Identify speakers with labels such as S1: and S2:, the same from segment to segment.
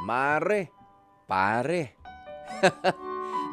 S1: Mare, pare.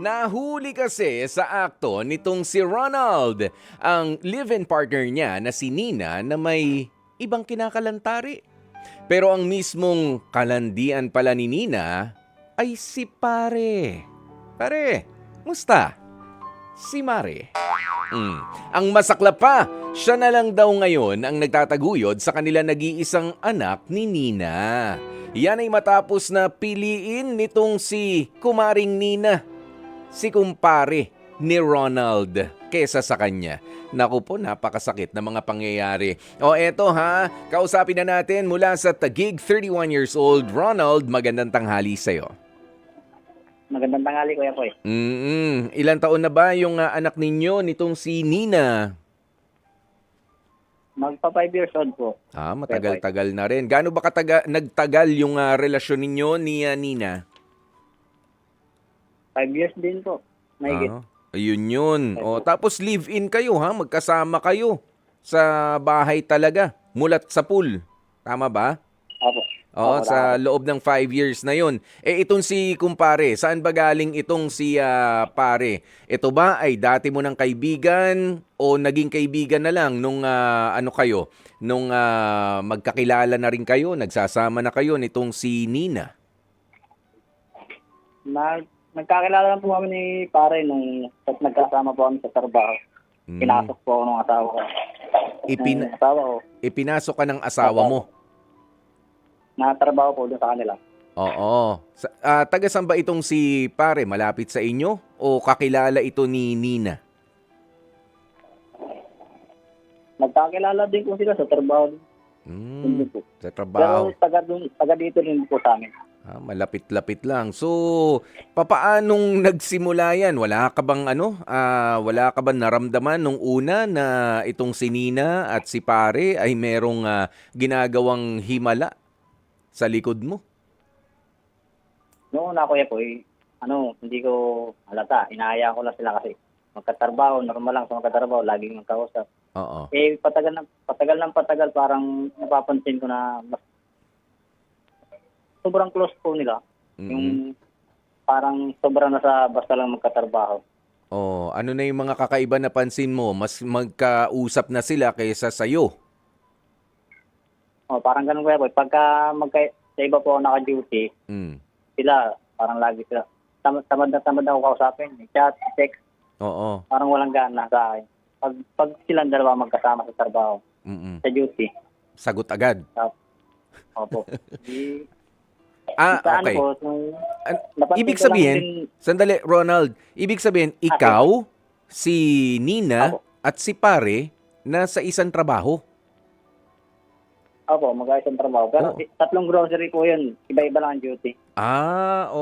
S1: Nahuli kasi sa akto nitong si Ronald, ang live-in partner niya na si Nina na may ibang kinakalantari. Pero ang mismong kalandian pala ni Nina ay si pare. Pare, musta? Si Mare. Ang masaklap pa, siya na lang daw ngayon ang nagtataguyod sa kanila nag-iisang anak ni Nina. Yan ay matapos na piliin nitong si Kumaring Nina, si kumpare ni Ronald kesa sa kanya. Naku po, napakasakit na mga pangyayari. O eto ha, kausapin na natin mula sa Taguig, 31 years old. Ronald, magandang tanghali sa'yo.
S2: Magandang tanghali, Kuya Poy.
S1: Ilang taon na ba yung anak ninyo nitong si Nina?
S2: Magpa 5 years old po.
S1: Matagal-tagal na rin. Gaano ba nagtagal yung relasyon ninyo ni Nina?
S2: 5 years din po. Mahigit.
S1: Ayun yun. O, tapos live-in kayo ha? Magkasama kayo sa bahay talaga. Mulat sa pool. Tama ba?
S2: Opo.
S1: Oo,
S2: Opo,
S1: sa
S2: tama.
S1: loob ng 5 years na yun. Itong si kumpare, saan ba galing itong si pare? Ito ba ay dati mo ng kaibigan o naging kaibigan na lang nung nung magkakilala na rin kayo, nagsasama na kayo nitong si Nina?
S2: Nagkakilala lang po kami ni pare nung nagkasama po kami sa trabaho. Pinasok po ako ng asawa ko. Ng asawa ko.
S1: Ipinasok ka ng asawa mo?
S2: Nakatrabaho po doon sa kanila.
S1: Oo. Taga saan ba itong si pare? Malapit sa inyo? O kakilala ito ni Nina?
S2: Nagkakilala din po sila sa trabaho. Po.
S1: Sa trabaho.
S2: Pero taga dito rin po sa amin.
S1: Malapit-lapit lang. So, papaanong nagsimula yan? Wala ka bang wala ka bang naramdaman nung una na itong si Nina at si pare ay merong ginagawang himala sa likod mo?
S2: Noong una, Kuya Poy, hindi ko halata. Inaaya ko lang sila kasi magkatrabaho, normal lang sa magkatrabaho, laging magkausap.
S1: Oo.
S2: Patagal parang napapansin ko na mas sobrang close po nila. Yung parang sobrang nasa basta lang magkatrabaho.
S1: Oh, ano na yung mga kakaiba na pansin mo? Mas magkausap na sila kaysa sa'yo?
S2: Parang ganun, Kuya Boy. Pagka sa iba po ako naka-duty, sila, parang lagi sila. Tamad na ako kausapin. Chat, text.
S1: Oo.
S2: Parang walang gana sa akin. Pag silang dalawa magkasama sa trabaho, sa duty.
S1: Sagot agad?
S2: Opo.
S1: Okay. Ibig
S2: ko lang
S1: sabihin,
S2: din,
S1: sandali, Ronald, ibig sabihin, ikaw, si Nina, at si pare, na sa isang trabaho?
S2: Opo, mag-aisang trabaho. Pero tatlong grocery po yun. Iba-iba lang ang duty.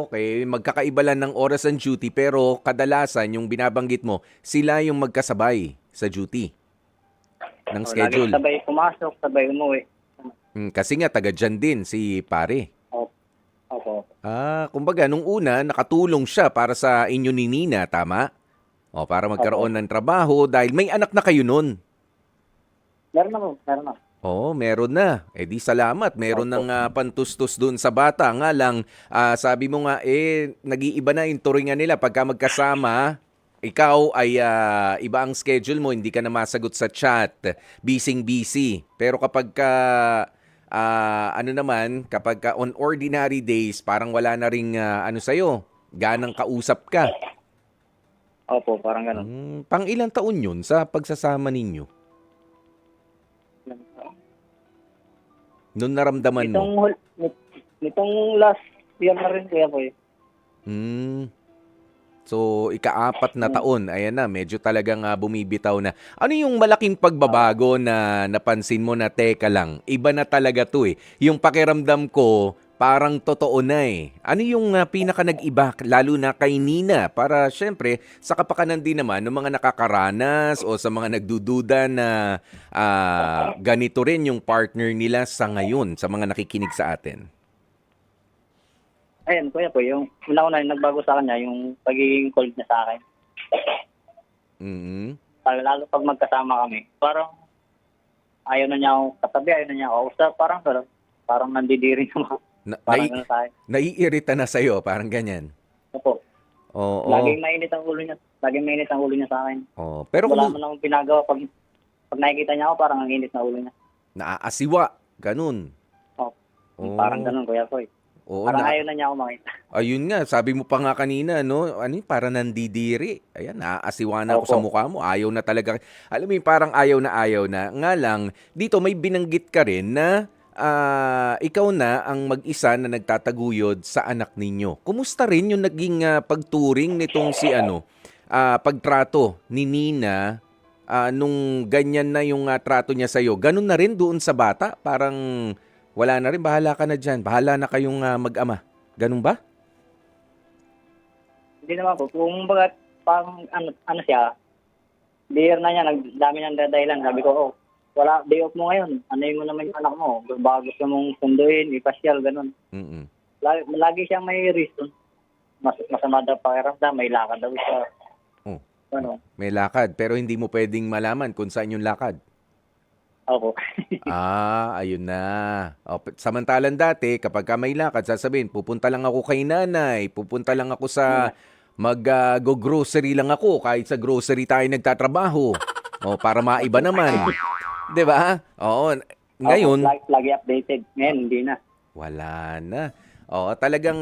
S1: Okay. Magkakaiba lang ng oras ang duty, pero kadalasan, yung binabanggit mo, sila yung magkasabay sa duty ng schedule.
S2: Lagi sabay pumasok, sabay umuwi.
S1: Kasi nga, taga dyan din si pare.
S2: Opo.
S1: Kumbaga, nung una, nakatulong siya para sa inyo ni Nina, tama? Para magkaroon ng trabaho dahil may anak na kayo nun.
S2: Meron na.
S1: Meron na. Di salamat. Meron ng pantustos dun sa bata. Nga lang, sabi mo nga, nag-iiba na yung turingan nila. Pagka magkasama, ikaw ay iba ang schedule mo, hindi ka na masagot sa chat. Busy. Pero kapag kapag on ordinary days, parang wala na ring sa'yo, ganang kausap ka.
S2: Opo, parang ganun.
S1: Pang ilang taon yun sa pagsasama ninyo? Noon naramdaman mo?
S2: Nitong last year na rin, Kuya Boy.
S1: So, ika-4 na taon, ayan na, medyo talagang bumibitaw na. Ano yung malaking pagbabago na napansin mo na teka lang, iba na talaga to eh. Yung pakiramdam ko, parang totoo na eh. Ano yung pinaka nag-iba, lalo na kay Nina? Para syempre, sa kapakanan din naman ng mga nakakaranas o sa mga nagdududa na ganito rin yung partner nila sa ngayon, sa mga nakikinig sa atin.
S2: Ayan, Kuya po, yung una-una yung nagbago sa kanya, yung pagiging cold niya sa akin. Lalo pag magkasama kami, parang ayaw na niya ako katabi, ayaw na niya ako kausap, parang nandidiri naman.
S1: Na,
S2: Parang ganun sa akin.
S1: naiirita na sa'yo, parang ganyan.
S2: Opo.
S1: Oo.
S2: Laging mainit ang ulo niya. Laging mainit ang ulo niya sa akin.
S1: Oo. Pero
S2: Wala
S1: kung
S2: man akong pinagawa. Pag nakikita niya ako, parang ang init na ulo niya.
S1: naaasiwa, ganun.
S2: Oh, parang
S1: Oo.
S2: ganun, Kuya Koy.
S1: Oo,
S2: Parang ayaw na niya ako makita.
S1: ayun nga, sabi mo pa nga kanina, no? Ano yun, para nandidiri. Ayan, naaasiwa na ako sa
S2: Opo.
S1: mukha mo. Ayaw na talaga. Alam mo yun, parang ayaw na ayaw na. Nga lang, dito may binanggit ka rin na ikaw na ang mag-isa na nagtataguyod sa anak ninyo. Kumusta rin yung naging pagturing nitong si pagtrato ni Nina nung ganyan na yung trato niya sa'yo? Ganun na rin doon sa bata? Parang wala na rin, bahala ka na dyan. Bahala na kayong mag-ama. Ganun ba?
S2: Hindi naman po. Kung bagat, parang ano siya, dear na niya, dami niyang dadahilan. Sabi ko, wala, day off mo ngayon. Ano mo naman yung anak mo? Baka gusto mong sunduin, ipasyal, ganun.
S1: Mm-mm.
S2: Lagi siyang may reason. Masama daw pakiramdam, may lakad daw siya.
S1: Oh,
S2: Ano?
S1: may lakad, pero hindi mo pwedeng malaman kung saan yung lakad.
S2: Opo.
S1: Ayun na. Samantalang dati, kapag ka may lakad, sasabihin, pupunta lang ako kay nanay, pupunta lang ako sa mag-grocery lang ako, kahit sa grocery tayo nagtatrabaho. Para maiba naman. 'Di ba? Oo. Ngayon,
S2: Opo, lagi updated. Ngayon, hindi na.
S1: wala na. Oo, talagang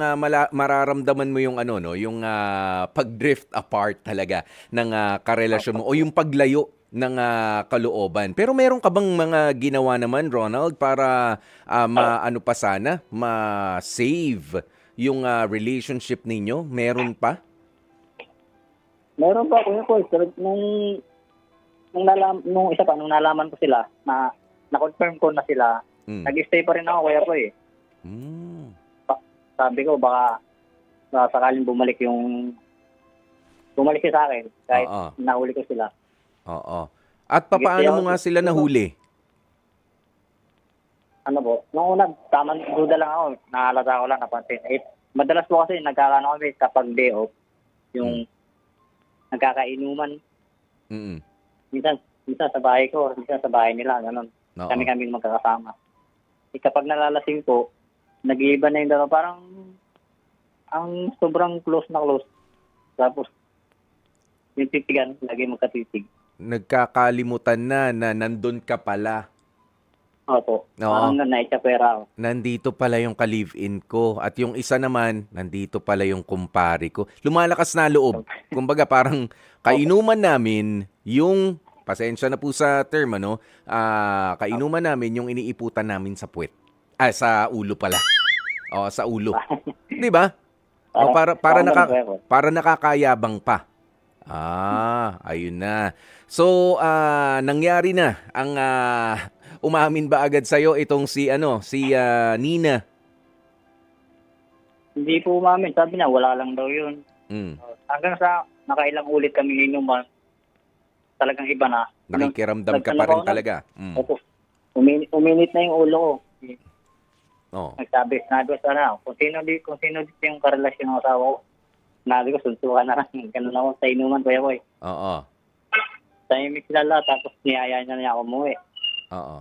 S1: mararamdaman mo yung yung pag-drift apart talaga ng karelasyon mo o yung paglayo ng kalooban. Pero meron ka bang mga ginawa naman, Ronald, para maano pa sana, ma-save yung relationship ninyo? Meron pa?
S2: Meron pa, Kuya Koy. Nung isa pa, nung nalaman ko sila, na-confirm ko na sila, nag-stay pa rin ako, Kuya Koy. Sabi ko, baka sakaling bumalik siya sa akin, kahit nahuli ko sila.
S1: Oo. At papaano mo nga sila nahuli?
S2: Ano po, nung una, tamang duda lang ako, nahalata ko lang, napansin. Madalas po kasi nagkakano kami kapag day off, yung nagkakainuman. Minsan sa bahay ko, minsan sa bahay nila, ganun. Kami magkakasama. Kapag nalalasing po, nag-iiba na yung dalawa. Parang ang sobrang close na close. Tapos, yung titigan, lagi magkatitig.
S1: Nagkakalimutan na nandun ka pala.
S2: Opo. Parang naitsapera ako.
S1: Nandito pala yung ka-live-in ko. At yung isa naman, nandito pala yung kumpare ko. Lumalakas na loob. Kumbaga parang kainuman namin yung, pasensya na po sa term, kainuman namin yung iniiputan namin sa puwet. Sa ulo pala. Sa ulo. 'Di ba? Para nakakayabang pa. Ayun na. So, nangyari na ang umamin ba agad sa'yo itong si Nina?
S2: Hindi po umamin. Sabi niya, wala lang daw yun. Hanggang sa nakailang ulit kami inuman, talagang iba na.
S1: Nakikiramdam ka pa rin talaga.
S2: Opo. Uminit na yung ulo ko. Nagsabi ko sana, kung sino dito yung karelasyon ng asawa ko, nabi ko, suntukan na lang. Ganun ako sa inuman, Kuya Boy.
S1: Oo.
S2: Tahimik sila lahat, tapos niyaya niya ako umuwi.
S1: Oo.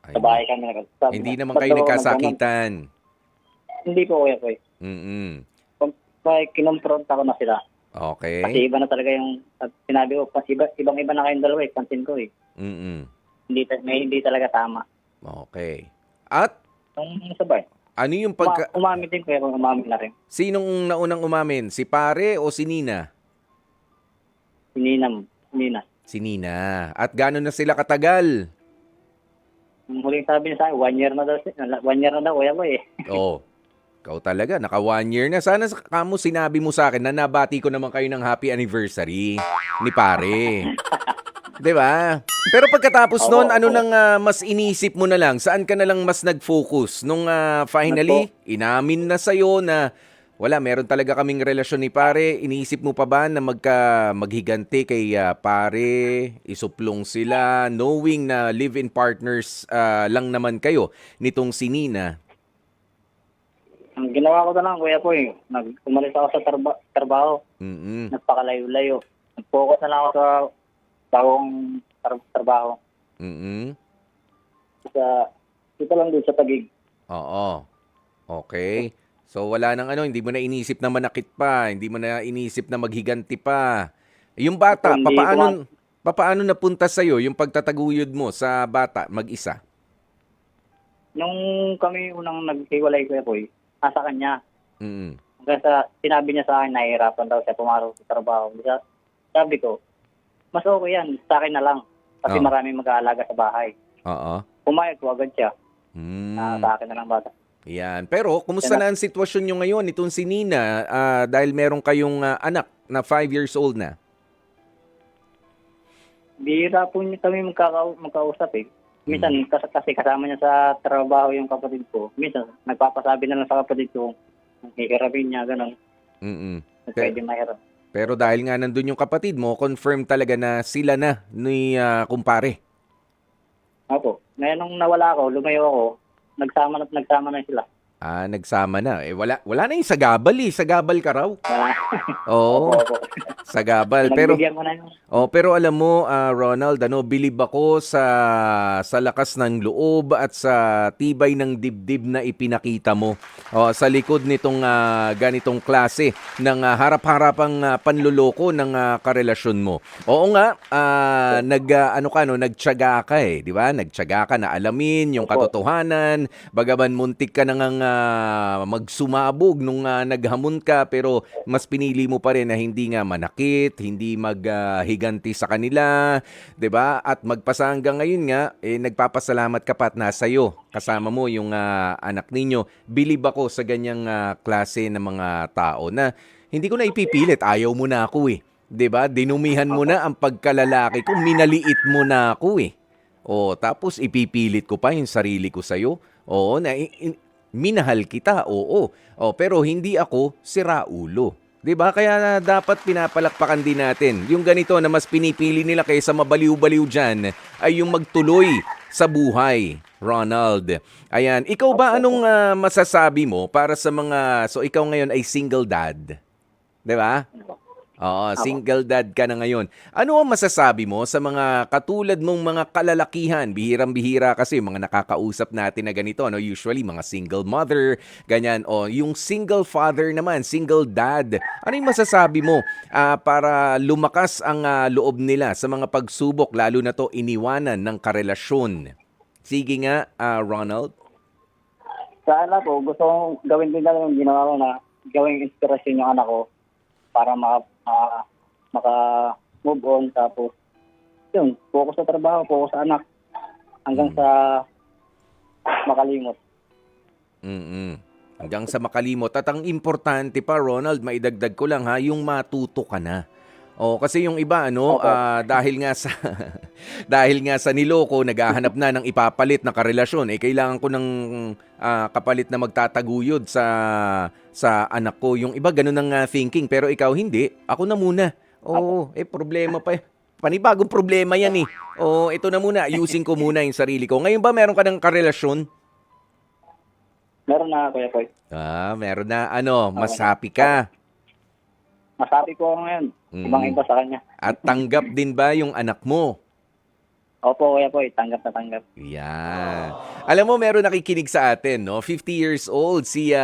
S2: Sa bahay kami.
S1: Hindi naman kayo nagkasakitan.
S2: Hindi po, Kuya Boy. Kinumpronta ko na sila.
S1: Okay.
S2: Kasi iba na talaga yung, sinabi ko, ibang-iba na kayong dalawa pansin ko . Hindi talaga tama.
S1: Okay. At?
S2: Nung sabay.
S1: Ano yung
S2: umamin din, pero umamin na rin.
S1: Sinong naunang umamin? Si pare o si Nina?
S2: Si Nina.
S1: Si Nina. At gano'n na sila katagal?
S2: Muling sabi niya sa akin, 1 year na daw. 1 year na daw, Kuya Boy.
S1: Ikaw talaga, naka 1 year na. Sana kamo sinabi mo sa akin na nabati ko naman kayo ng happy anniversary ni pare. 'Di ba? Pero pagkatapos noon, ano nang mas inisip mo na lang? Saan ka na lang mas nag-focus? Nung finally, inamin na sa'yo na wala, meron talaga kaming relasyon ni pare. Iniisip mo pa ba na maghiganti kay pare, isuplong sila, knowing na live-in partners lang naman kayo nitong si Nina?
S2: Ang ginawa ko na lang, Kuya Boy, umalis ako sa trabaho. Nagpakalayo-layo. Nag-focus na lang ako sa bagong trabaho. Dito lang din sa Taguig.
S1: Oo. Okay. So wala nang ano, hindi mo na inisip na manakit pa, hindi mo na inisip na maghiganti pa. Yung
S2: Opo,
S1: bata,
S2: hindi ko
S1: papaano napunta sa'yo yung pagtataguyod mo sa bata mag-isa?
S2: nung kami unang naghiwalay ko po, nasa kanya.
S1: Mm.
S2: Hanggang sa sinabi niya sa akin, nahihirapan daw siya pumasok sa trabaho. Sabi ko, mas okay yan, sa akin na lang. Kasi
S1: Oh.
S2: maraming mag-aalaga sa bahay.
S1: Oo.
S2: Pumayag ko agad siya, na
S1: Hmm.
S2: sa akin na lang bata.
S1: Yan. Pero kumusta na ang sitwasyon nyo ngayon itong si Nina dahil meron kayong anak na 5 years old na?
S2: Bihira po niya kami magkausap eh. Minsan,
S1: Hmm.
S2: kasi kasama niya sa trabaho yung kapatid ko. Minsan, nagpapasabi na lang sa kapatid ko, kung hihirapin niya, gano'n.
S1: Mm-mm.
S2: Kung pwede mahirap.
S1: Pero dahil nga nandun yung kapatid mo, confirm talaga na sila na ni kumpare.
S2: Opo. Ngayon nung nawala ako, lumayo ako, nagsama na sila.
S1: Nagsama na. Wala na yung sagabal eh. Sagabal ka raw.
S2: Wala.
S1: Oo,
S2: Opo.
S1: sagabal. Pero
S2: Nagbigyan ko na yun.
S1: pero alam mo, Ronald, bilib ako sa lakas ng loob at sa tibay ng dibdib na ipinakita mo. Sa likod nitong ganitong klase ng harap-harapang panloloko ng karelasyon mo. Oo nga, nagtiyaga ka eh, di ba? Nagtiyaga ka na alamin yung
S2: Opo.
S1: katotohanan, bagaman muntik ka nang magsumabog nung naghamon ka, pero mas pinili mo pa rin na hindi nga manakit, hindi maghiganti sa kanila, 'di ba? At magpasa hanggang ngayon nga nagpapasalamat ka pa at nasa iyo kasama mo yung anak ninyo. Bilib ako sa ganyang klase ng mga tao na hindi ko na ipipilit, ayaw mo na ako eh. 'Di ba? Dinumihan mo na ang pagkalalaki ko, minaliit mo na ako eh. Tapos ipipilit ko pa yung sarili ko sa iyo. Oo, minahal kita, oo. Pero hindi ako siraulo. 'Di ba? Kaya dapat pinapalakpakan din natin. Yung ganito na mas pinipili nila kaysa mabaliw-baliw diyan ay yung magtuloy sa buhay, Ronald. Ayan, ikaw ba anong masasabi mo para sa mga ikaw ngayon ay single dad, 'di ba? Oo, single dad ka na ngayon. Ano ang masasabi mo sa mga katulad mong mga kalalakihan? Bihirang-bihira kasi yung mga nakakausap natin na ganito, no? Usually mga single mother, ganyan. O yung single father naman, single dad. Ano yung masasabi mo para lumakas ang loob nila sa mga pagsubok, lalo na to iniwanan ng karelasyon? Sige nga, Ronald.
S2: Sa anak ko, gusto kong gawin din lang yung ginawa ko na gawing inspirasyon yung anak ko para maka-move on. Tapos, yun, focus sa trabaho, focus sa anak, hanggang sa makalimot.
S1: Mm. Hanggang sa makalimot. At ang importante pa, Ronald, maidagdag ko lang yung matuto ka na. Kasi yung iba dahil nga sa dahil nga sa niloko, naghahanap na ng ipapalit na karelasyon. Kailangan ko ng kapalit na magtataguyod sa anak ko. Yung iba ganun ang thinking, pero ikaw hindi. Ako na muna. Problema pa. Panibagong problema yan eh. Ito na muna, ayusin ko muna yung sarili ko. Ngayon ba meron ka ng karelasyon?
S2: Meron na, Kuya Poy.
S1: Meron na. Mas happy ka.
S2: Masabi ko ngayon, ibang-iba sa kanya.
S1: At tanggap din ba yung anak mo?
S2: Opo, Kuya Poy, tanggap na tanggap.
S1: Yan. Alam mo, meron nakikinig sa atin, no? 50 years old, si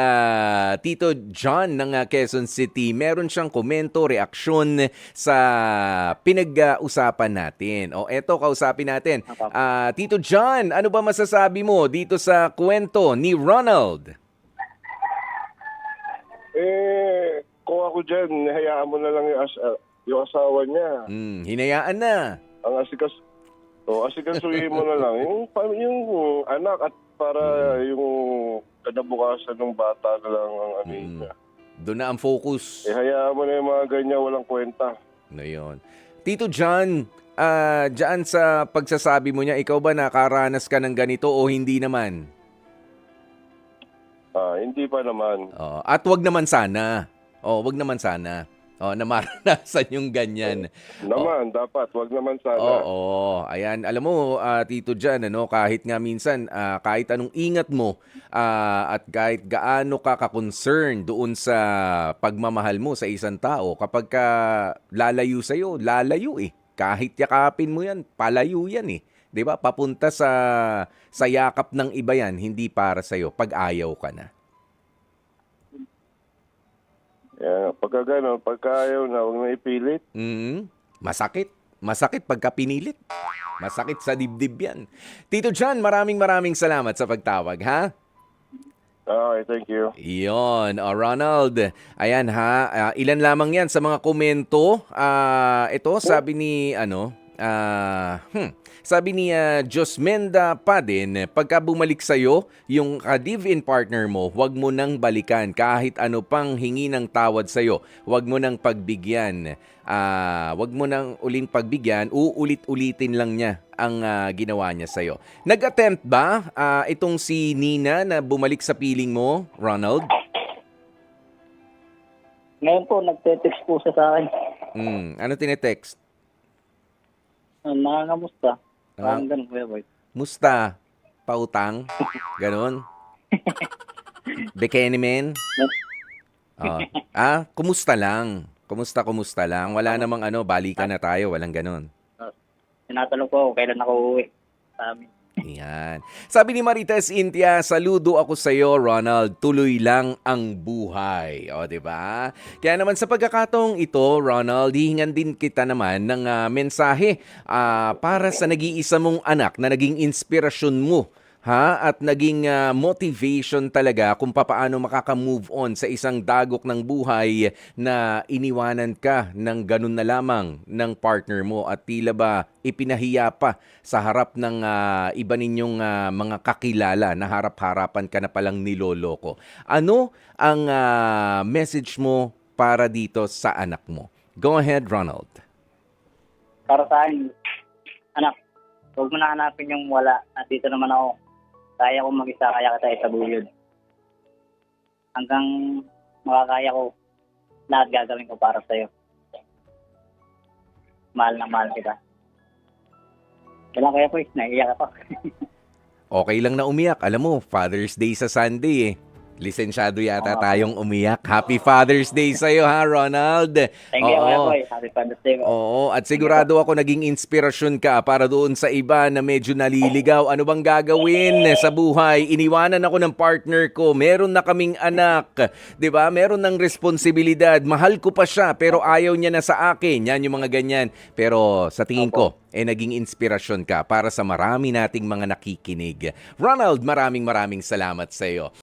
S1: Tito John ng Quezon City. Meron siyang komento, reaksyon sa pinag-usapan natin. Eto, kausapin natin. Tito John, ano ba masasabi mo dito sa kwento ni Ronald?
S3: Kung ako dyan, hayaan mo na lang yung asawa niya.
S1: Hinayaan na.
S3: Ang asikasuhin mo na lang yung anak at para yung kinabukasan ng bata na lang ang niya.
S1: Doon na ang focus.
S3: Hayaan mo na yung mga ganyan, walang kwenta.
S1: Ngayon. Tito John, dyan sa pagsasabi mo niya, ikaw ba nakaranas ka ng ganito o hindi naman?
S3: Hindi pa naman.
S1: At wag naman sana. Wag naman sana. Na maranasan yung ganyan.
S3: Dapat. Wag naman sana.
S1: Ayan. Alam mo, Tito Jan, kahit nga minsan, kahit anong ingat mo, at kahit gaano ka ka-concern doon sa pagmamahal mo sa isang tao, kapag ka lalayo sa'yo, lalayo eh. Kahit yakapin mo yan, palayo yan eh. 'Di ba? Papunta sa yakap ng iba yan, hindi para sa'yo, pag ayaw ka na.
S3: pagka gano'n, pagka ayaw na, huwag na ipilit.
S1: Masakit. Masakit pagka pinilit. Masakit sa dibdib yan. Tito John, maraming salamat sa pagtawag, ha?
S3: Okay, thank you.
S1: Iyon, Ronald. Ayan ha, ilan lamang yan sa mga komento. Ito, sabi ni, sabi ni Josmenda Padin, pagka bumalik sa'yo, yung live-in partner mo, huwag mo nang balikan. Kahit ano pang hingi ng tawad sa'yo, huwag mo nang pagbigyan. Huwag mo nang uling pagbigyan, uulit-ulitin lang niya ang ginawa niya sa'yo. Nag-attempt ba itong si Nina na bumalik sa piling mo, Ronald?
S2: Ngayon po, nagte-text po siya sa akin.
S1: Ano tinetext?
S2: Nangangamusta. Parang ganun, Kuya Boy.
S1: Musta? Pautang? Ganon? Bikini man? Kumusta lang? Kumusta lang? Wala namang balikan na tayo. Walang ganon.
S2: Tinatanong ko ako kailan ako uuwi sa amin.
S1: Yan. Sabi ni Marites Intia, saludo ako sa iyo, Ronald. Tuloy lang ang buhay. O, di ba? Kaya naman sa pagkakataong ito, Ronald, hihingan din kita naman ng mensahe para sa nag-iisa mong anak na naging inspirasyon mo. At naging motivation talaga kung papaano makaka-move on sa isang dagok ng buhay na iniwanan ka ng ganun na lamang ng partner mo at tila ba ipinahiya pa sa harap ng iba ninyong mga kakilala na harap-harapan ka na palang niloloko. Ano ang message mo para dito sa anak mo? Go ahead, Ronald.
S2: Para sa akin, anak, huwag mo na hanapin yung wala. At dito naman ako. Kaya ko mag-isa, kaya kita itabuyod. Hanggang makakaya ko, lahat gagawin ko para sa'yo. Mahal na mahal kita. Kailan kaya po, naiiyak ako.
S1: Okay lang na umiyak. Alam mo, Father's Day sa Sunday eh. Lisensyado yata tayong umiyak. Happy Father's Day sa'yo ha, Ronald.
S2: Thank you, Kuya Boy. Happy Father's Day.
S1: Oo, at sigurado ako naging inspirasyon ka para doon sa iba na medyo naliligaw. Ano bang gagawin sa buhay? Iniwanan ako ng partner ko. Meron na kaming anak. 'Di ba? Meron ng responsibilidad. Mahal ko pa siya pero ayaw niya na sa akin. Yan yung mga ganyan. Pero sa tingin ko, naging inspirasyon ka para sa marami nating mga nakikinig. Ronald, maraming salamat sa iyo.